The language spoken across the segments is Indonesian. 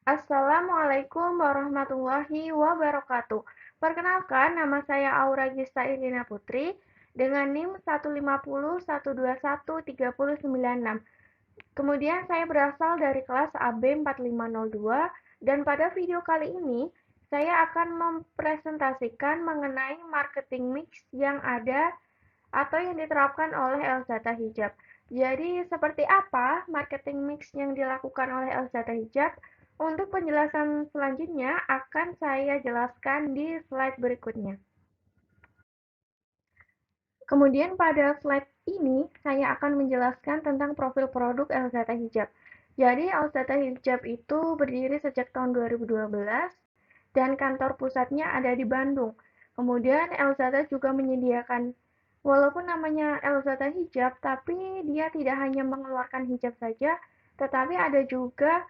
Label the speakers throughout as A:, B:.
A: Assalamualaikum warahmatullahi wabarakatuh. Perkenalkan, nama saya Aura Gista Irina Putri dengan NIM 150121309. Kemudian saya berasal dari kelas AB 4502 dan pada video kali ini saya akan mempresentasikan mengenai marketing mix yang ada atau yang diterapkan oleh Elzata Hijab. Jadi, seperti apa marketing mix yang dilakukan oleh Elzata Hijab? Untuk penjelasan selanjutnya akan saya jelaskan di slide berikutnya. Kemudian pada slide ini saya akan menjelaskan tentang profil produk Elzata Hijab. Jadi Elzata Hijab itu berdiri sejak tahun 2012 dan kantor pusatnya ada di Bandung. Kemudian Elzata juga menyediakan, walaupun namanya Elzata Hijab, tapi dia tidak hanya mengeluarkan hijab saja, tetapi ada juga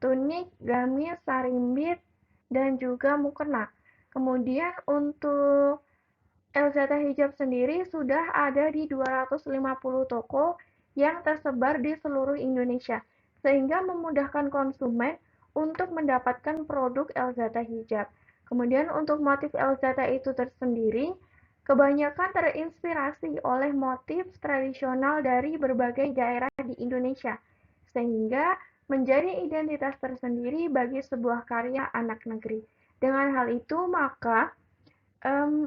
A: tunik, gamis, sarimbit, dan juga mukena. Kemudian untuk Elzata Hijab sendiri sudah ada di 250 toko yang tersebar di seluruh Indonesia, sehingga memudahkan konsumen untuk mendapatkan produk Elzata Hijab. Kemudian untuk motif Elzata itu tersendiri, kebanyakan terinspirasi oleh motif tradisional dari berbagai daerah di Indonesia, sehingga menjadi identitas tersendiri bagi sebuah karya anak negeri. Dengan hal itu, maka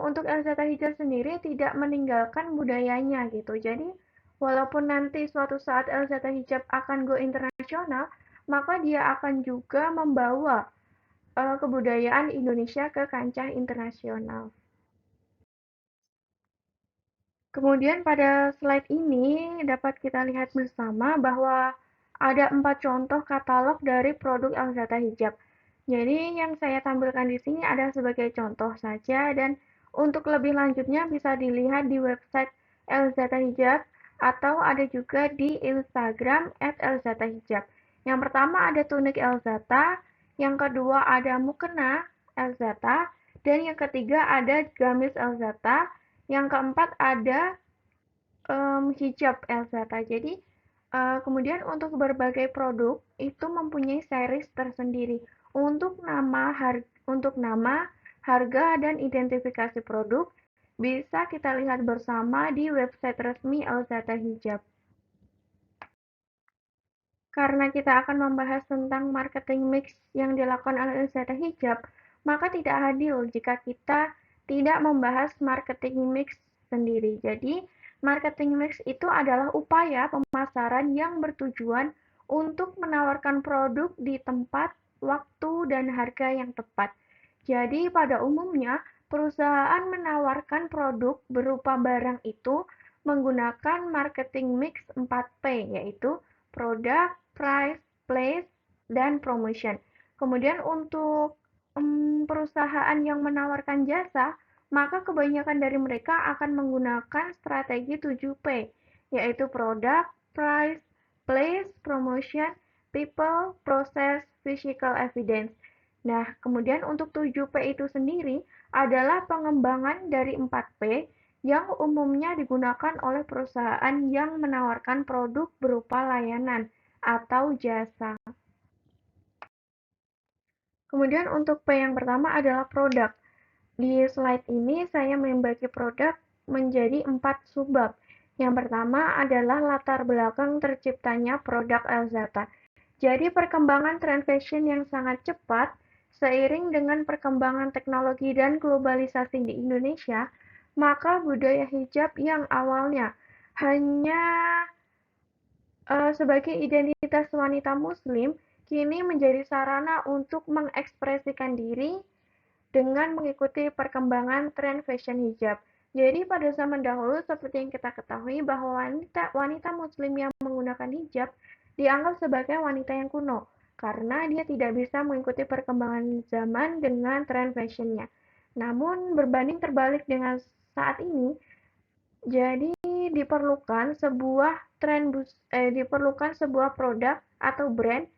A: untuk Elzata Hijab sendiri tidak meninggalkan budayanya gitu. Jadi, walaupun nanti suatu saat Elzata Hijab akan go internasional, maka dia akan juga membawa kebudayaan Indonesia ke kancah internasional. Kemudian pada slide ini dapat kita lihat bersama bahwa ada 4 contoh katalog dari produk Elzata Hijab. Jadi yang saya tampilkan di sini ada sebagai contoh saja dan untuk lebih lanjutnya bisa dilihat di website Elzata Hijab atau ada juga di Instagram @elzatahijab. Yang pertama ada tunik Elzata, yang kedua ada mukena Elzata, dan yang ketiga ada gamis Elzata, yang keempat ada hijab Elzata. Jadi kemudian untuk berbagai produk itu mempunyai series tersendiri untuk nama, harga dan identifikasi produk bisa kita lihat bersama di website resmi Elzata Hijab. Karena kita akan membahas tentang marketing mix yang dilakukan oleh Elzata Hijab, maka tidak adil jika kita tidak membahas marketing mix sendiri. Jadi, marketing mix itu adalah upaya pemasaran yang bertujuan untuk menawarkan produk di tempat, waktu, dan harga yang tepat. Jadi, pada umumnya, perusahaan menawarkan produk berupa barang itu menggunakan marketing mix 4P, yaitu produk, price, place, dan promotion. Kemudian untuk perusahaan yang menawarkan jasa, maka kebanyakan dari mereka akan menggunakan strategi 7P, yaitu produk, price, place, promotion, people, process, physical evidence. Nah, kemudian untuk 7P itu sendiri adalah pengembangan dari 4P yang umumnya digunakan oleh perusahaan yang menawarkan produk berupa layanan atau jasa. Kemudian untuk P yang pertama adalah produk. Di slide ini saya membagi produk menjadi 4 subbab. Yang pertama adalah latar belakang terciptanya produk Elzata. Jadi perkembangan tren fashion yang sangat cepat seiring dengan perkembangan teknologi dan globalisasi di Indonesia, maka budaya hijab yang awalnya hanya sebagai identitas wanita muslim, kini menjadi sarana untuk mengekspresikan diri dengan mengikuti perkembangan tren fashion hijab. Jadi pada zaman dahulu seperti yang kita ketahui bahwa wanita muslim yang menggunakan hijab dianggap sebagai wanita yang kuno karena dia tidak bisa mengikuti perkembangan zaman dengan tren fashionnya. Namun berbanding terbalik dengan saat ini, jadi diperlukan sebuah produk atau brand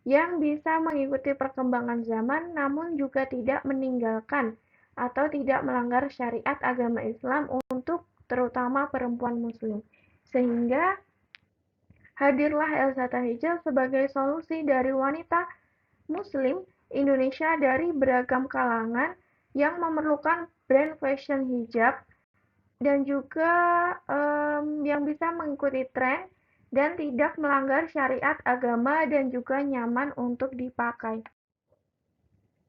A: yang bisa mengikuti perkembangan zaman namun juga tidak meninggalkan atau tidak melanggar syariat agama Islam untuk terutama perempuan muslim. Sehingga hadirlah Elzata Hijab sebagai solusi dari wanita Muslim Indonesia dari beragam kalangan yang memerlukan brand fashion hijab dan juga yang bisa mengikuti tren dan tidak melanggar syariat agama dan juga nyaman untuk dipakai.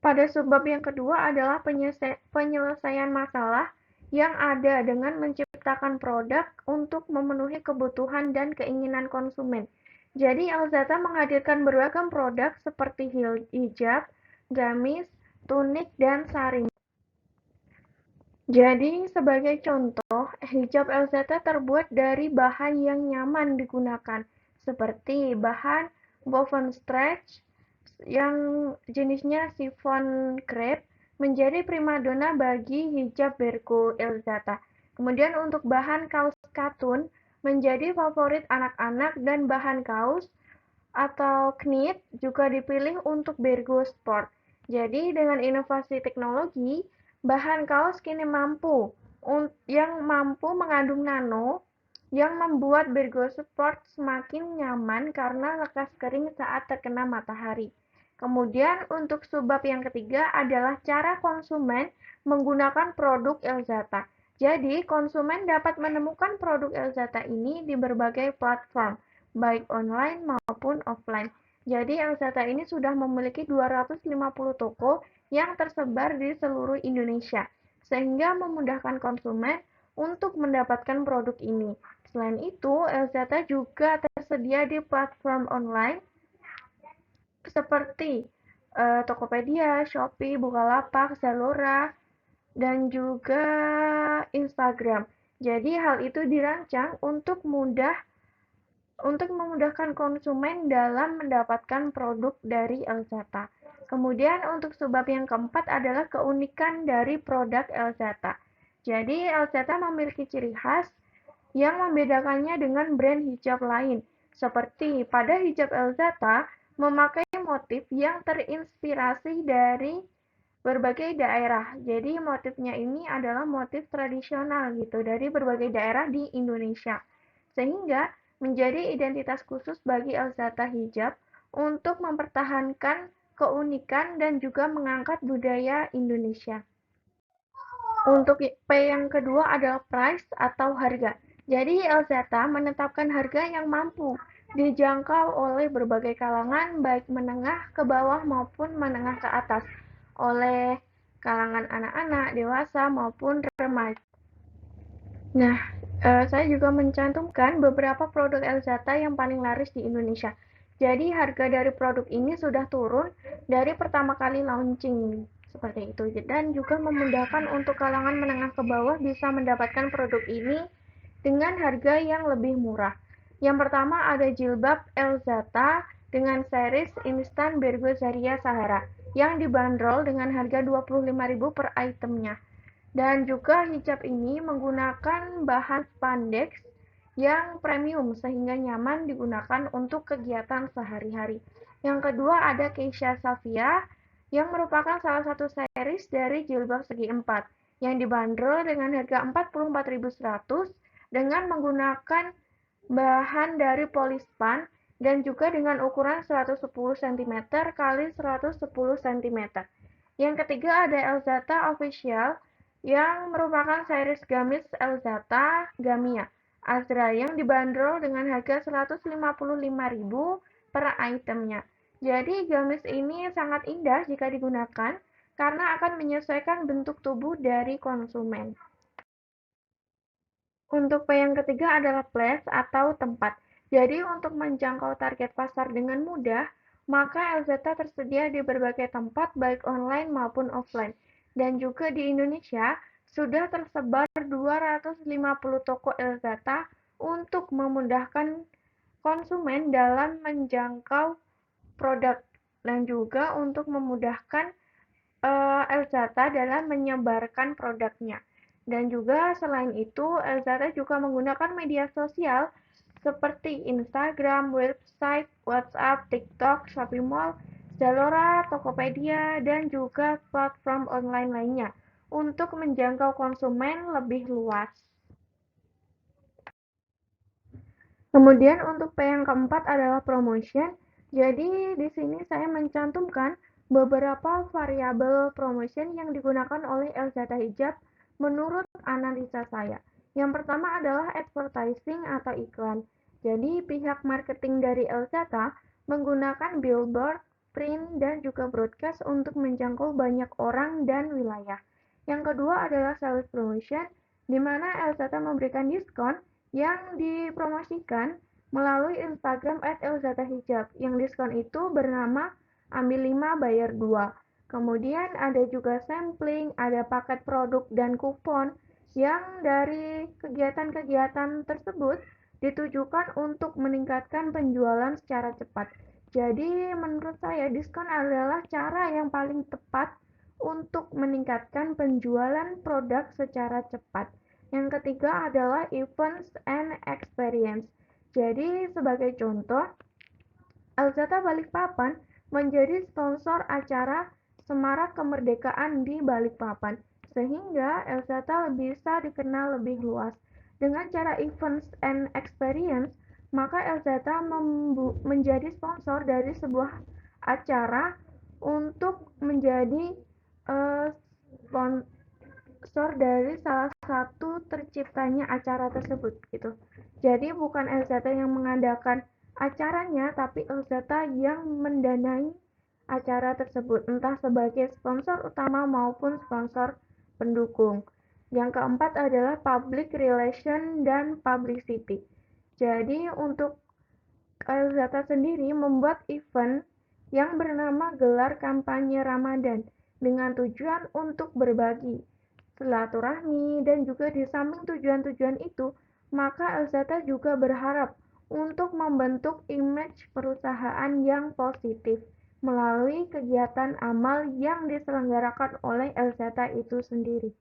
A: Pada subbab yang kedua adalah penyelesaian masalah yang ada dengan menciptakan produk untuk memenuhi kebutuhan dan keinginan konsumen. Jadi Alzata menghadirkan beragam produk seperti hijab, gamis, tunik, dan saring. Jadi, sebagai contoh, hijab Elzada terbuat dari bahan yang nyaman digunakan, seperti bahan woven stretch yang jenisnya chiffon crepe menjadi primadona bagi hijab Bergo Elzada. Kemudian untuk bahan kaos katun menjadi favorit anak-anak dan bahan kaos atau knit juga dipilih untuk Bergo Sport. Jadi dengan inovasi teknologi, bahan kaos kini yang mampu mengandung nano yang membuat Bergo Sport semakin nyaman karena lekas kering saat terkena matahari. Kemudian untuk subbab yang ketiga adalah cara konsumen menggunakan produk Elzata. Jadi konsumen dapat menemukan produk Elzata ini di berbagai platform, baik online maupun offline. Jadi Elzata ini sudah memiliki 250 toko yang tersebar di seluruh Indonesia, sehingga memudahkan konsumen untuk mendapatkan produk ini. Selain itu, Elzata juga tersedia di platform online seperti Tokopedia, Shopee, Bukalapak, Zalora, dan juga Instagram. Jadi hal itu dirancang untuk memudahkan konsumen dalam mendapatkan produk dari Elzata. Kemudian untuk sebab yang keempat adalah keunikan dari produk Elzata. Jadi Elzata memiliki ciri khas yang membedakannya dengan brand hijab lain. Seperti pada hijab Elzata memakai motif yang terinspirasi dari berbagai daerah. Jadi motifnya ini adalah motif tradisional gitu dari berbagai daerah di Indonesia. Sehingga menjadi identitas khusus bagi Elzata Hijab untuk mempertahankan keunikan dan juga mengangkat budaya Indonesia. Untuk P yang kedua adalah price atau harga. Jadi Elzata menetapkan harga yang mampu dijangkau oleh berbagai kalangan baik menengah ke bawah maupun menengah ke atas, oleh kalangan anak-anak, dewasa maupun remaja. Nah, saya juga mencantumkan beberapa produk Elzata yang paling laris di Indonesia. Jadi harga dari produk ini sudah turun dari pertama kali launching seperti itu, dan juga memudahkan untuk kalangan menengah ke bawah bisa mendapatkan produk ini dengan harga yang lebih murah. Yang pertama ada jilbab Elzata dengan series instan Bergo Zaria Sahara yang dibanderol dengan harga 25.000 per itemnya. Dan juga hijab ini menggunakan bahan spandex yang premium sehingga nyaman digunakan untuk kegiatan sehari-hari. Yang kedua ada Keisha Safia yang merupakan salah satu series dari jilbab segi empat yang dibanderol dengan harga 44.100 dengan menggunakan bahan dari polispan dan juga dengan ukuran 110 cm x 110 cm. Yang ketiga ada Elzata Official yang merupakan series gamis Elzata Gamia Azra yang dibanderol dengan harga 155.000 per itemnya. Jadi gamis ini sangat indah jika digunakan karena akan menyesuaikan bentuk tubuh dari konsumen. Untuk P yang ketiga adalah place atau tempat. Jadi untuk menjangkau target pasar dengan mudah, maka Elzata tersedia di berbagai tempat baik online maupun offline. Dan juga di Indonesia sudah tersebar 250 toko Elzata untuk memudahkan konsumen dalam menjangkau produk dan juga untuk memudahkan Elzata dalam menyebarkan produknya. Dan juga selain itu, Elzata juga menggunakan media sosial seperti Instagram, website, WhatsApp, TikTok, Shopee Mall, Zalora, Tokopedia, dan juga platform online lainnya untuk menjangkau konsumen lebih luas. Kemudian untuk P yang keempat adalah promotion. Jadi di sini saya mencantumkan beberapa variabel promotion yang digunakan oleh Elzada Hijab menurut analisa saya. Yang pertama adalah advertising atau iklan. Jadi pihak marketing dari Elzada menggunakan billboard, print, dan juga broadcast untuk menjangkau banyak orang dan wilayah. Yang kedua adalah sales promotion, di mana Elzada memberikan diskon yang dipromosikan melalui Instagram @elzatahijab. Yang diskon itu bernama ambil 5 bayar 2. Kemudian ada juga sampling, ada paket produk dan kupon yang dari kegiatan-kegiatan tersebut ditujukan untuk meningkatkan penjualan secara cepat. Jadi menurut saya diskon adalah cara yang paling tepat untuk meningkatkan penjualan produk secara cepat. Yang ketiga adalah events and experience. Jadi, sebagai contoh, Alzata Balikpapan menjadi sponsor acara Semarak Kemerdekaan di Balikpapan, sehingga Elzata bisa dikenal lebih luas. Dengan cara events and experience, maka Elzata menjadi sponsor dari sebuah acara untuk menjadi sponsor dari salah satu terciptanya acara tersebut gitu. Jadi bukan LZT yang mengadakan acaranya, tapi LZT yang mendanai acara tersebut, entah sebagai sponsor utama maupun sponsor pendukung. Yang keempat adalah public relation dan publicity. Jadi untuk LZT sendiri membuat event yang bernama Gelar Kampanye Ramadan dengan tujuan untuk berbagi, silaturahmi, dan juga di samping tujuan-tujuan itu, maka Elzata juga berharap untuk membentuk image perusahaan yang positif melalui kegiatan amal yang diselenggarakan oleh Elzata itu sendiri.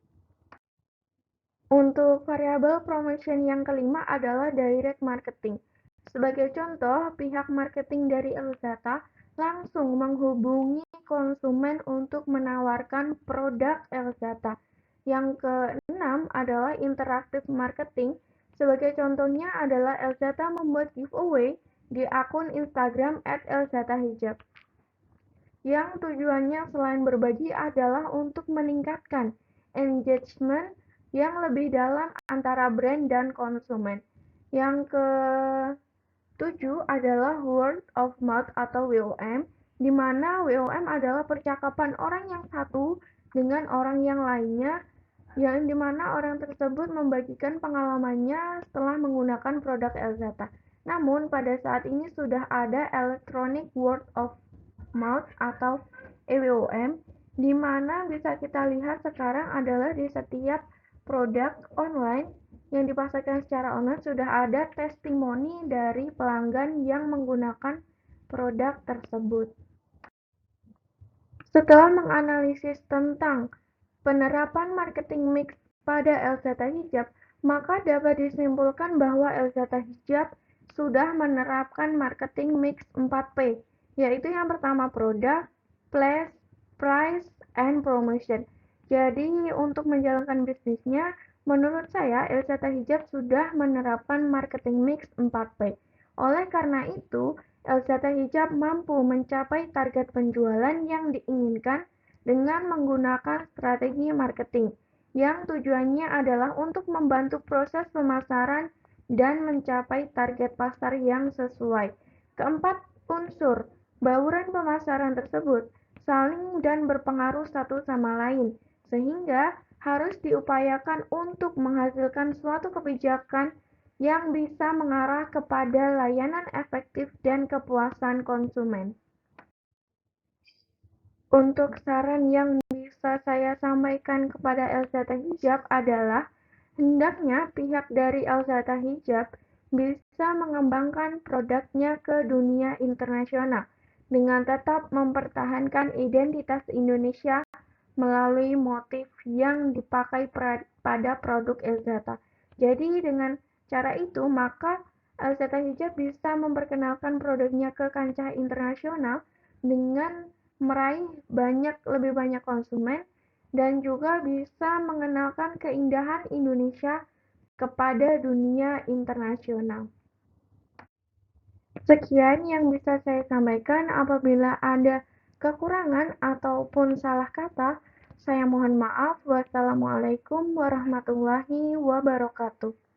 A: Untuk variabel promotion yang kelima adalah direct marketing. Sebagai contoh, pihak marketing dari Elzata langsung menghubungi konsumen untuk menawarkan produk Elzata. Yang keenam adalah interactive marketing. Sebagai contohnya adalah Elzata membuat giveaway di akun Instagram @elzatahijab yang tujuannya selain berbagi adalah untuk meningkatkan engagement yang lebih dalam antara brand dan konsumen. Yang ketujuh adalah word of mouth atau WOM, di mana WOM adalah percakapan orang yang satu dengan orang yang lainnya, yang dimana orang tersebut membagikan pengalamannya setelah menggunakan produk Elzata. Namun pada saat ini sudah ada electronic word of mouth atau EWOM, di mana bisa kita lihat sekarang adalah di setiap produk online yang dipasarkan secara online sudah ada testimoni dari pelanggan yang menggunakan produk tersebut. Setelah menganalisis tentang penerapan marketing mix pada Elzata Hijab, maka dapat disimpulkan bahwa Elzata Hijab sudah menerapkan marketing mix 4P, yaitu yang pertama produk, place, price, and promotion. Jadi untuk menjalankan bisnisnya, menurut saya Elzata Hijab sudah menerapkan marketing mix 4P. Oleh karena itu, Elzata Hijab mampu mencapai target penjualan yang diinginkan dengan menggunakan strategi marketing yang tujuannya adalah untuk membantu proses pemasaran dan mencapai target pasar yang sesuai. Keempat unsur bauran pemasaran tersebut saling dan berpengaruh satu sama lain, sehingga harus diupayakan untuk menghasilkan suatu kebijakan yang bisa mengarah kepada layanan efektif dan kepuasan konsumen. Untuk saran yang bisa saya sampaikan kepada Elzata Hijab adalah hendaknya pihak dari Elzata Hijab bisa mengembangkan produknya ke dunia internasional dengan tetap mempertahankan identitas Indonesia melalui motif yang dipakai pada produk Elzata. Jadi dengan cara itu maka Elzata Hijab bisa memperkenalkan produknya ke kancah internasional dengan meraih lebih banyak konsumen dan juga bisa mengenalkan keindahan Indonesia kepada dunia internasional. Sekian yang bisa saya sampaikan. Apabila ada kekurangan ataupun salah kata, saya mohon maaf. Wassalamualaikum warahmatullahi wabarakatuh.